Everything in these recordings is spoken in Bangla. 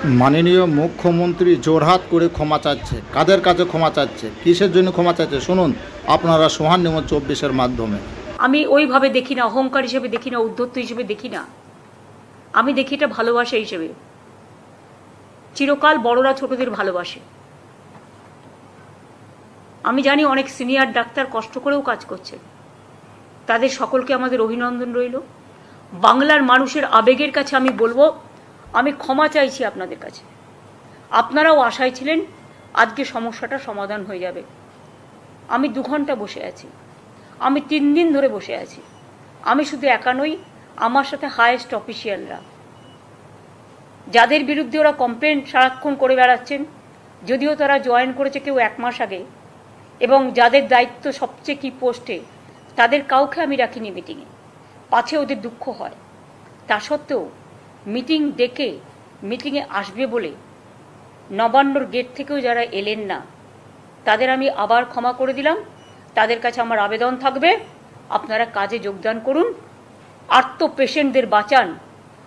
মাননীয় মুখ্যমন্ত্রী জোরহাত করে ক্ষমা চাচ্ছে। কাদের কাছে ক্ষমা চাচ্ছে, কিসের জন্য ক্ষমা চাচ্ছে শুনুন আপনারা সোহান নিউজ 24-এর মাধ্যমে। আমি ওইভাবে দেখি না, অহংকার হিসেবে দেখি না, উদ্ধত্ত হিসেবে দেখি না, আমি দেখি এটা ভালোবাসা হিসেবে। চিরকাল বড়রা ছোটদের ভালোবাসে। আমি জানি অনেক সিনিয়র ডাক্তার কষ্ট করেও কাজ করছে, তাদের সকলকে আমাদের অভিনন্দন রইল। বাংলার মানুষের আবেগের কাছে আমি বলবো, আমি ক্ষমা চাইছি আপনাদের কাছে। আপনারাও আশায় ছিলেন আজকে সমস্যাটা সমাধান হয়ে যাবে। আমি 2 ঘন্টা বসে আছি, আমি 3 দিন ধরে বসে আছি। আমি শুধু একা নই, আমার সাথে হায়েস্ট অফিসিয়ালরা, যাদের বিরুদ্ধে ওরা কমপ্লেন সারাক্ষণ করে বেড়াচ্ছেন, যদিও তারা জয়েন করেছে কেউ 1 মাস আগে, এবং যাদের দায়িত্ব সবচেয়ে কি পোস্টে, তাদের কাউকে আমি রাখিনি মিটিংয়ে, পাছে ওদের দুঃখ হয়। তা সত্ত্বেও মিটিং ডেকে মিটিংয়ে আসবে বলে নবান্নর গেট থেকেও যারা এলেন না, তাদের আমি আবার ক্ষমা করে দিলাম। তাদের কাছে আমার আবেদন থাকবে, আপনারা কাজে যোগদান করুন, আর্ত পেশেন্টদের বাঁচান,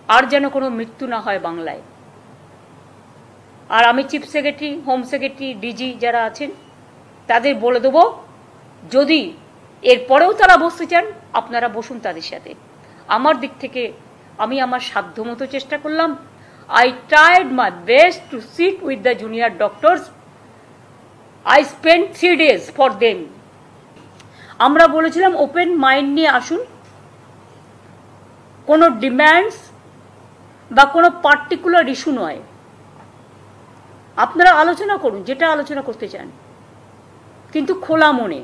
আর যেন কোনো মৃত্যু না হয় বাংলায়। আর আমি chief secretary, home secretary, DG যারা আছেন তাদের বলে দেবো, যদি এরপরেও তারা বসতে চান আপনারা বসুন তাদের সাথে। আমার দিক থেকে আমি আমার সাধ্যমতো চেষ্টা করলাম। I tried my best to sit with the junior doctors. I spent 3 days for them. আমরা বলেছিলাম ওপেন মাইন্ড নিয়ে আসুন, কোনো ডিম্যান্ডস বা কোনো পার্টিকুলার ইস্যু নয়, আপনারা আলোচনা করুন যেটা আলোচনা করতে চান, কিন্তু খোলা মনে।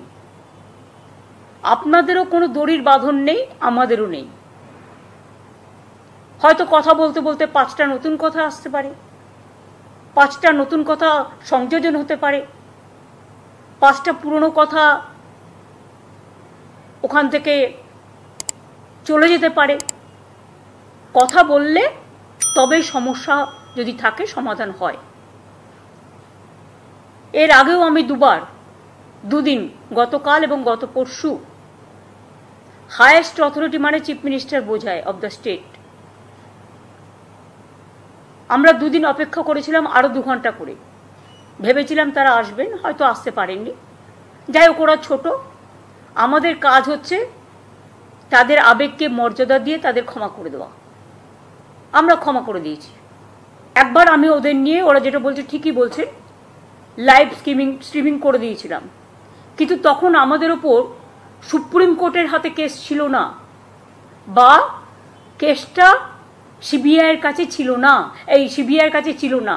আপনাদেরও কোনো দড়ির বাঁধন নেই, আমাদেরও নেই। হয়তো কথা বলতে বলতে 5টা নতুন কথা আসতে পারে, 5টা নতুন কথা সংযোজন হতে পারে, 5টা পুরনো কথা ওখান থেকে চলে যেতে পারে। কথা বললে তবেই সমস্যা যদি থাকে সমাধান হয়। এর আগেও আমি 2 দিন, গতকাল এবং গত পরশু, হায়েস্ট অথরিটি মানে চিফ মিনিস্টার বোঝায় অব দ্য স্টেট, আমরা 2 দিন অপেক্ষা করেছিলাম আরও 2 ঘন্টা করে। ভেবেছিলাম তারা আসবেন, হয়তো আসতে পারেননি। যাই হোক, ওরা ছোট, আমাদের কাজ হচ্ছে তাদের আবেগকে মর্যাদা দিয়ে তাদের ক্ষমা করে দেওয়া। আমরা ক্ষমা করে দিয়েছি। একবার আমি ওদের নিয়ে, ওরা যেটা বলছে ঠিকই বলছে, লাইভ স্ট্রিমিং করে দিয়েছিলাম, কিন্তু তখন আমাদের ওপর সুপ্রিম কোর্টের হাতে কেস ছিল না, বা কেসটা সিবিআইয়ের কাছে ছিল না, সিবিআইয়ের কাছে ছিল না,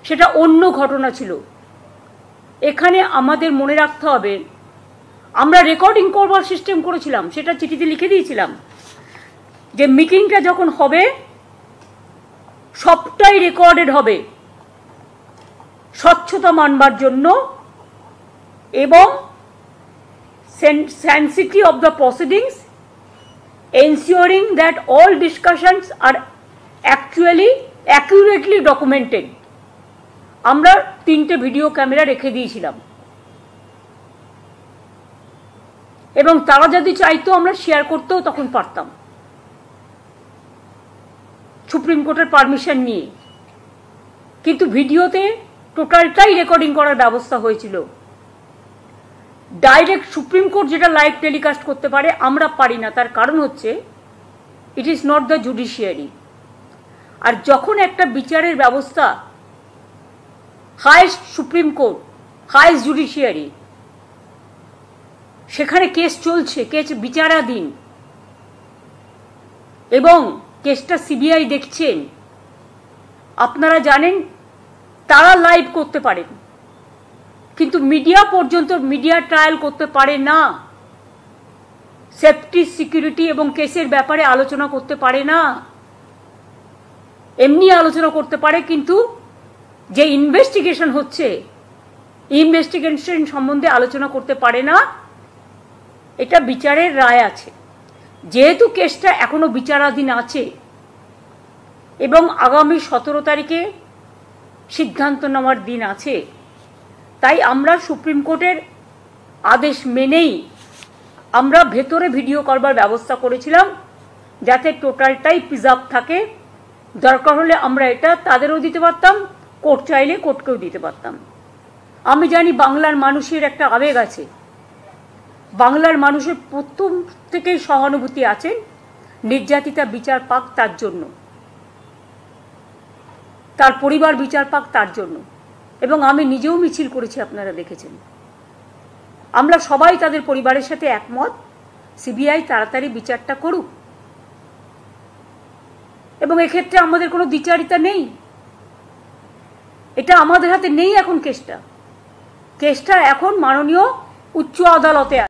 সেটা অন্য ঘটনা ছিল। এখানে আমাদের মনে রাখতে হবে, আমরা রেকর্ডিং করবার সিস্টেম করেছিলাম, সেটা চিঠিতে লিখে দিয়েছিলাম যে মিটিংটা যখন হবে সবটাই রেকর্ডেড হবে, স্বচ্ছতা মানবার জন্য এবং sanctity of the proceedings, ensuring that all discussions are actually accurately documented. আমরা 3টে ভিডিও ক্যামেরা রেখে দিয়েছিলাম, এবং তারা যদি চাইতো আমরা শেয়ার করতেও তখন পারতাম, সুপ্রিম কোর্টের পারমিশন নিয়ে। কিন্তু ভিডিওতে টোটালটাই রেকর্ডিং করার ব্যবস্থা হয়েছিল। ডাইরেক্ট সুপ্রিম কোর্ট যেটা লাইভ টেলিকাস্ট করতে পারে, আমরা পারি না। তার কারণ হচ্ছে it is not the judiciary. আর যখন একটা বিচারের ব্যবস্থা, highest supreme court, highest judiciary, সেখানে কেস চলছে, কেস বিচারাধীন, এবং কেসটা সিবিআই দেখছেন, আপনারা জানেন তারা লাইভ করতে পারেন, কিন্তু মিডিয়া পর্যন্ত মিডিয়া ট্রায়াল করতে পারে না, সেফটি, সিকিউরিটি এবং কেসের ব্যাপারে আলোচনা করতে পারে না। এমনি আলোচনা করতে পারে, কিন্তু যে ইনভেস্টিগেশন হচ্ছে, ইনভেস্টিগেশন সম্বন্ধে আলোচনা করতে পারে না। এটা বিচারের রায় আছে। যেহেতু কেসটা এখনো বিচারাধীন আছে এবং আগামী 17 তারিখে সিদ্ধান্ত নেওয়ার দিন আছে, তাই আমরা সুপ্রিম কোর্টের আদেশ মেনেই আমরা ভেতরে ভিডিও করবার ব্যবস্থা করেছিলাম, যাতে টোটালটাই প্রিজার্ভ থাকে দরকার হলে আমরা এটা তাদেরও দিতে পারতাম, কোর্ট চাইলে কোর্টকেও দিতে পারতাম। আমি জানি বাংলার মানুষের একটা আবেগ আছে, বাংলার মানুষের প্রথম থেকেই সহানুভূতি আছেন, নির্যাতিতা বিচার পাক তার জন্য, তার পরিবার বিচার পাক তার জন্য। এবং আমি নিজেও মিছিল করেছি, আপনারা দেখেছেন। আমরা সবাই তাদের পরিবারের সাথে একমত, সিবিআই তাড়াতাড়ি বিচারটা করুক। এবং এক্ষেত্রে আমাদের কোনো দ্বিচারিতা নেই, এটা আমাদের হাতে নেই এখন। কেসটা এখন মাননীয় উচ্চ আদালতে